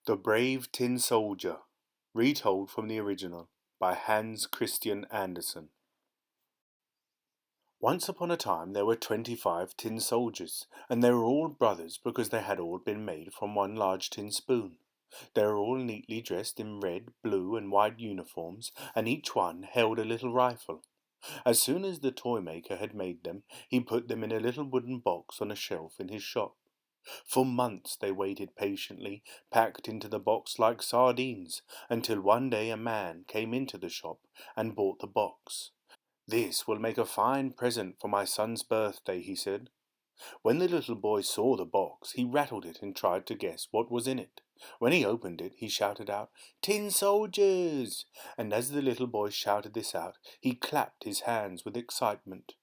The Brave Tin Soldier, retold from the original by Hans Christian Andersen. Once upon a time there were 25 tin soldiers, and they were all brothers because they had all been made from one large tin spoon. They were all neatly dressed in red, blue, and white uniforms, and each one held a little rifle. As soon as the toy maker had made them, he put them in a little wooden box on a shelf in his shop. For months they waited patiently, packed into the box like sardines, until one day a man came into the shop and bought the box. "This will make a fine present for my son's birthday," he said. When the little boy saw the box, he rattled it and tried to guess what was in it. When he opened it, he shouted out, "Tin soldiers!" And as the little boy shouted this out, he clapped his hands with excitement.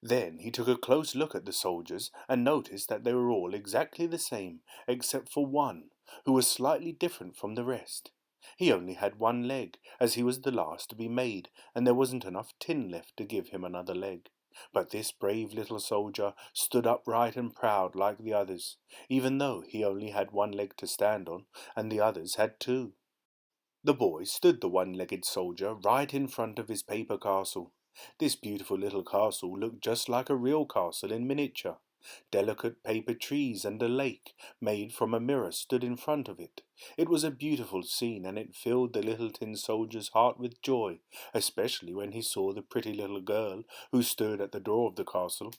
Then he took a close look at the soldiers and noticed that they were all exactly the same, except for one, who was slightly different from the rest. He only had one leg, as he was the last to be made, and there wasn't enough tin left to give him another leg. But this brave little soldier stood upright and proud like the others, even though he only had one leg to stand on, and the others had two. The boy stood the one-legged soldier right in front of his paper castle. This beautiful little castle looked just like a real castle in miniature. Delicate paper trees and a lake made from a mirror stood in front of it. It was a beautiful scene, and it filled the little tin soldier's heart with joy, especially when he saw the pretty little girl who stood at the door of the castle.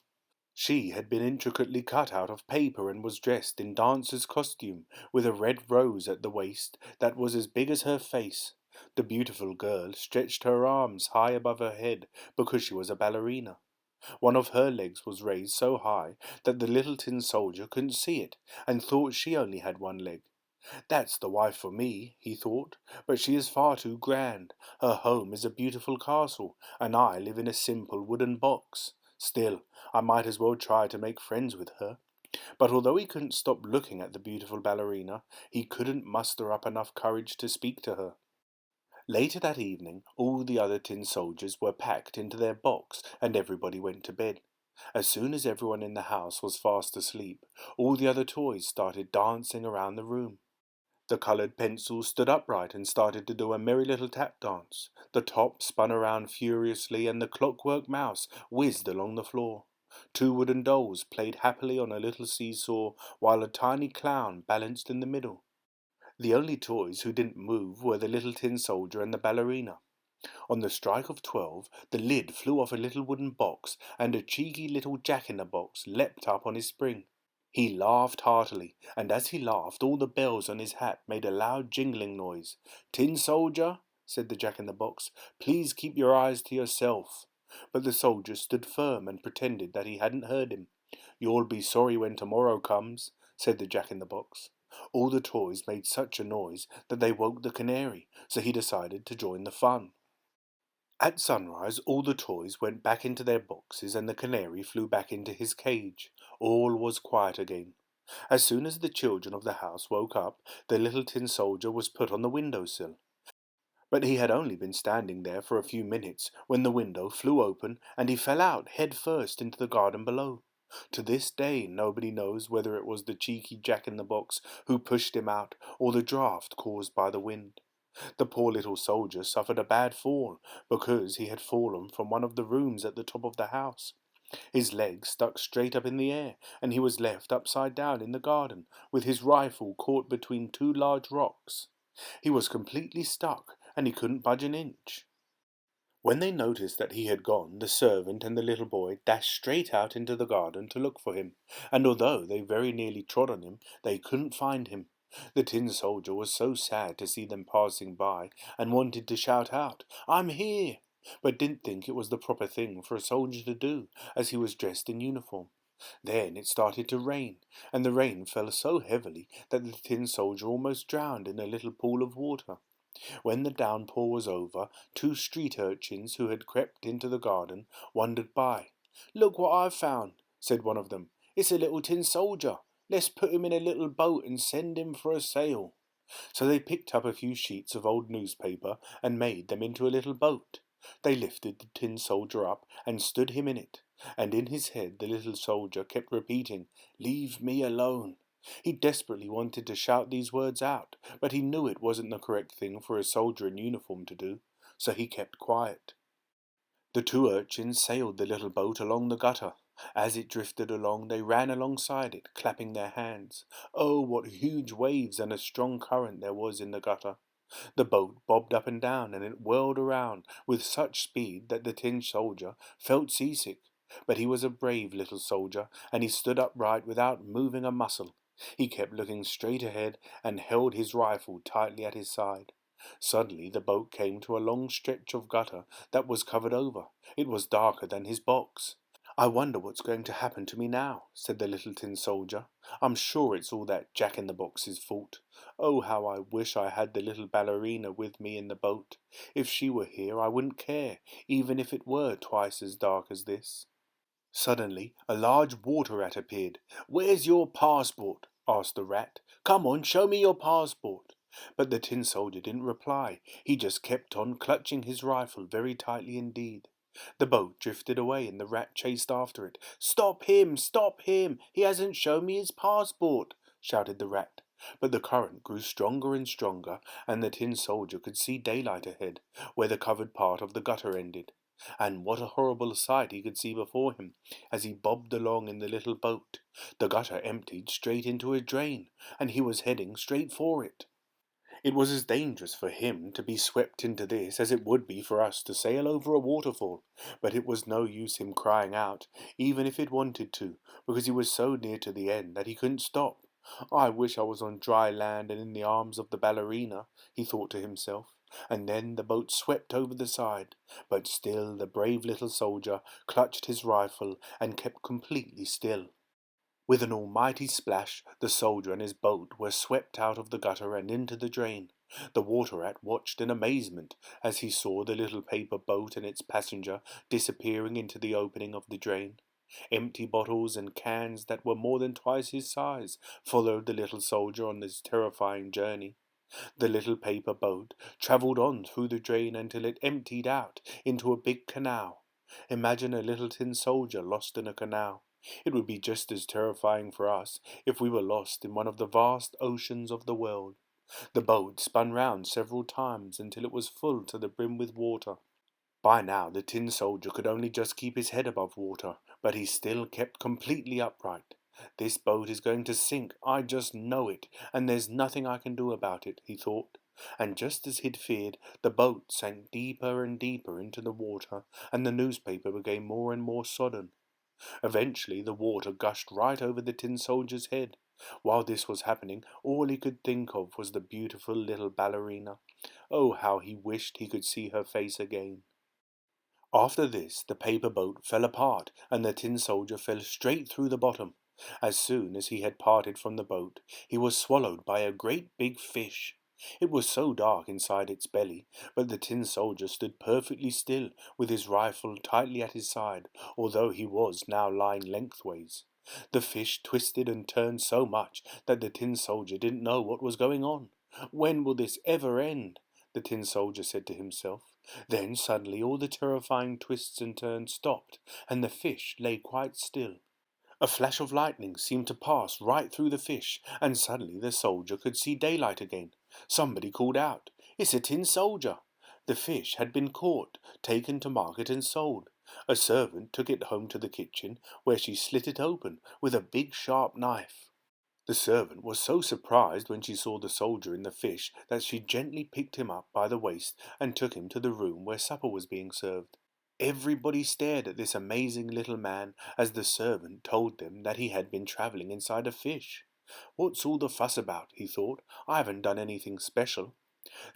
She had been intricately cut out of paper and was dressed in dancer's costume, with a red rose at the waist that was as big as her face. The beautiful girl stretched her arms high above her head because she was a ballerina. One of her legs was raised so high that the little tin soldier couldn't see it, and thought she only had one leg. "That's the wife for me," he thought, "but she is far too grand. Her home is a beautiful castle, and I live in a simple wooden box. Still, I might as well try to make friends with her." But although he couldn't stop looking at the beautiful ballerina, he couldn't muster up enough courage to speak to her. Later that evening, all the other tin soldiers were packed into their box, and everybody went to bed. As soon as everyone in the house was fast asleep, all the other toys started dancing around the room. The coloured pencils stood upright and started to do a merry little tap dance. The top spun around furiously, and the clockwork mouse whizzed along the floor. Two wooden dolls played happily on a little seesaw, while a tiny clown balanced in the middle. The only toys who didn't move were the little tin soldier and the ballerina. On the strike of 12, the lid flew off a little wooden box, and a cheeky little jack-in-the-box leapt up on his spring. He laughed heartily, and as he laughed all the bells on his hat made a loud jingling noise. "Tin soldier," said the jack-in-the-box, "please keep your eyes to yourself." But the soldier stood firm and pretended that he hadn't heard him. "You'll be sorry when tomorrow comes," said the jack-in-the-box. All the toys made such a noise that they woke the canary, so he decided to join the fun. At sunrise, all the toys went back into their boxes, and the canary flew back into his cage. All was quiet again. As soon as the children of the house woke up, the little tin soldier was put on the window-sill. But he had only been standing there for a few minutes when the window flew open, and he fell out head first into the garden below. To this day nobody knows whether it was the cheeky jack-in-the-box who pushed him out, or the draught caused by the wind. The poor little soldier suffered a bad fall, because he had fallen from one of the rooms at the top of the house. His legs stuck straight up in the air, and he was left upside down in the garden, with his rifle caught between two large rocks. He was completely stuck, and he couldn't budge an inch. When they noticed that he had gone, the servant and the little boy dashed straight out into the garden to look for him, and although they very nearly trod on him, they couldn't find him. The tin soldier was so sad to see them passing by, and wanted to shout out, "I'm here!" but didn't think it was the proper thing for a soldier to do, as he was dressed in uniform. Then it started to rain, and the rain fell so heavily that the tin soldier almost drowned in a little pool of water. When the downpour was over, two street urchins who had crept into the garden wandered by. "Look what I've found," said one of them. "It's a little tin soldier. Let's put him in a little boat and send him for a sail." So they picked up a few sheets of old newspaper and made them into a little boat. They lifted the tin soldier up and stood him in it, and in his head the little soldier kept repeating, "Leave me alone." He desperately wanted to shout these words out, but he knew it wasn't the correct thing for a soldier in uniform to do, so he kept quiet. The two urchins sailed the little boat along the gutter. As it drifted along, they ran alongside it, clapping their hands. Oh, what huge waves and a strong current there was in the gutter! The boat bobbed up and down, and it whirled around with such speed that the tin soldier felt seasick. But he was a brave little soldier, and he stood upright without moving a muscle. He kept looking straight ahead and held his rifle tightly at his side. Suddenly the boat came to a long stretch of gutter that was covered over. It was darker than his box. "I wonder what's going to happen to me now," said the little tin soldier. "I'm sure it's all that Jack-in-the-Box's fault. Oh, how I wish I had the little ballerina with me in the boat. If she were here I wouldn't care, even if it were twice as dark as this." Suddenly a large water rat appeared. "Where's your passport?" asked the rat. "Come on, show me your passport." But the tin soldier didn't reply. He just kept on clutching his rifle very tightly indeed. The boat drifted away and the rat chased after it. "Stop him! Stop him! He hasn't shown me his passport!" shouted the rat. But the current grew stronger and stronger, and the tin soldier could see daylight ahead, where the covered part of the gutter ended. And what a horrible sight he could see before him as he bobbed along in the little boat. The gutter emptied straight into a drain, and he was heading straight for it. It was as dangerous for him to be swept into this as it would be for us to sail over a waterfall, but it was no use him crying out, even if it wanted to, because he was so near to the end that he couldn't stop. "I wish I was on dry land and in the arms of the ballerina," he thought to himself, and then the boat swept over the side, but still the brave little soldier clutched his rifle and kept completely still. With an almighty splash, the soldier and his boat were swept out of the gutter and into the drain. The water rat watched in amazement as he saw the little paper boat and its passenger disappearing into the opening of the drain. Empty bottles and cans that were more than twice his size followed the little soldier on this terrifying journey. The little paper boat travelled on through the drain until it emptied out into a big canal. Imagine a little tin soldier lost in a canal. It would be just as terrifying for us if we were lost in one of the vast oceans of the world. The boat spun round several times until it was full to the brim with water. By now the tin soldier could only just keep his head above water, but he still kept completely upright. "This boat is going to sink, I just know it, and there's nothing I can do about it," he thought. And just as he'd feared, the boat sank deeper and deeper into the water, and the newspaper became more and more sodden. Eventually the water gushed right over the tin soldier's head. While this was happening, all he could think of was the beautiful little ballerina. Oh, how he wished he could see her face again. After this, the paper boat fell apart, and the tin soldier fell straight through the bottom. As soon as he had parted from the boat, he was swallowed by a great big fish. It was so dark inside its belly, but the tin soldier stood perfectly still, with his rifle tightly at his side, although he was now lying lengthways. The fish twisted and turned so much that the tin soldier didn't know what was going on. "When will this ever end?" the tin soldier said to himself. Then suddenly all the terrifying twists and turns stopped, and the fish lay quite still. A flash of lightning seemed to pass right through the fish, and suddenly the soldier could see daylight again. Somebody called out, "It's a tin soldier!" The fish had been caught, taken to market and sold. A servant took it home to the kitchen, where she slit it open with a big sharp knife. The servant was so surprised when she saw the soldier in the fish that she gently picked him up by the waist and took him to the room where supper was being served. Everybody stared at this amazing little man as the servant told them that he had been travelling inside a fish. "What's all the fuss about?" he thought. "I haven't done anything special."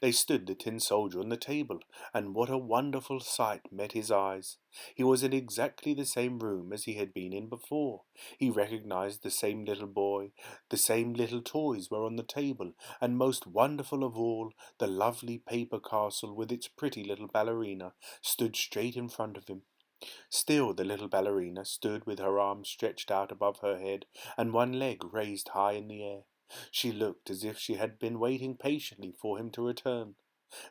They stood the tin soldier on the table, and what a wonderful sight met his eyes. He was in exactly the same room as he had been in before. He recognized the same little boy, the same little toys were on the table, and most wonderful of all, the lovely paper castle with its pretty little ballerina stood straight in front of him. Still the little ballerina stood with her arms stretched out above her head and one leg raised high in the air. She looked as if she had been waiting patiently for him to return.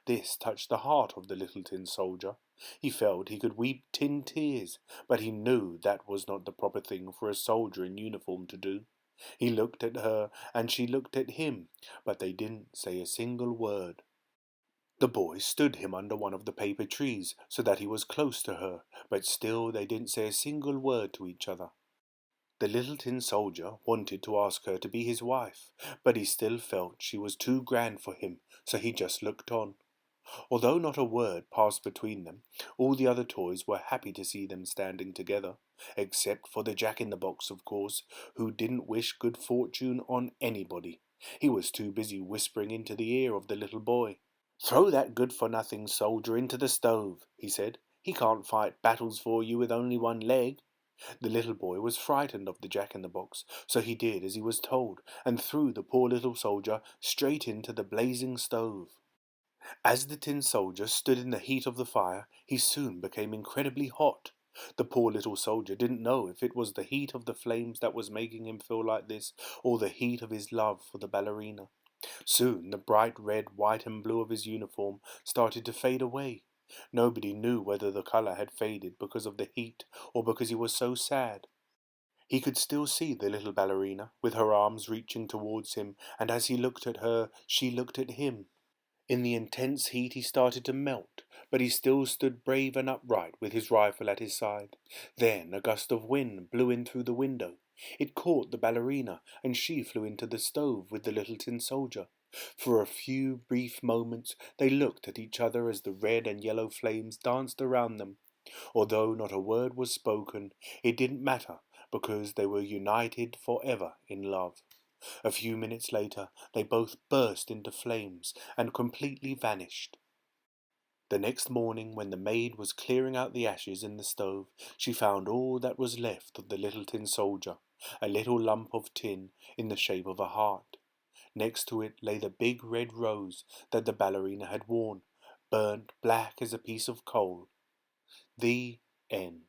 This touched the heart of the little tin soldier. He felt he could weep tin tears, but he knew that was not the proper thing for a soldier in uniform to do. He looked at her, and she looked at him, but they didn't say a single word. The boy stood him under one of the paper trees, so that he was close to her, but still they didn't say a single word to each other. The little tin soldier wanted to ask her to be his wife, but he still felt she was too grand for him, so he just looked on. Although not a word passed between them, all the other toys were happy to see them standing together, except for the Jack-in-the-Box, of course, who didn't wish good fortune on anybody. He was too busy whispering into the ear of the little boy. "Throw that good-for-nothing soldier into the stove," he said. "He can't fight battles for you with only one leg." The little boy was frightened of the Jack-in-the-Box, so he did as he was told, and threw the poor little soldier straight into the blazing stove. As the tin soldier stood in the heat of the fire, he soon became incredibly hot. The poor little soldier didn't know if it was the heat of the flames that was making him feel like this, or the heat of his love for the ballerina. Soon the bright red, white and blue of his uniform started to fade away. Nobody knew whether the color had faded because of the heat or because he was so sad. He could still see the little ballerina, with her arms reaching towards him, and as he looked at her, she looked at him. In the intense heat he started to melt, but he still stood brave and upright with his rifle at his side. Then a gust of wind blew in through the window. It caught the ballerina, and she flew into the stove with the little tin soldier. For a few brief moments they looked at each other as the red and yellow flames danced around them. Although not a word was spoken, it didn't matter, because they were united forever in love. A few minutes later they both burst into flames and completely vanished. The next morning, when the maid was clearing out the ashes in the stove, she found all that was left of the little tin soldier, a little lump of tin in the shape of a heart. Next to it lay the big red rose that the ballerina had worn, burnt black as a piece of coal. The end.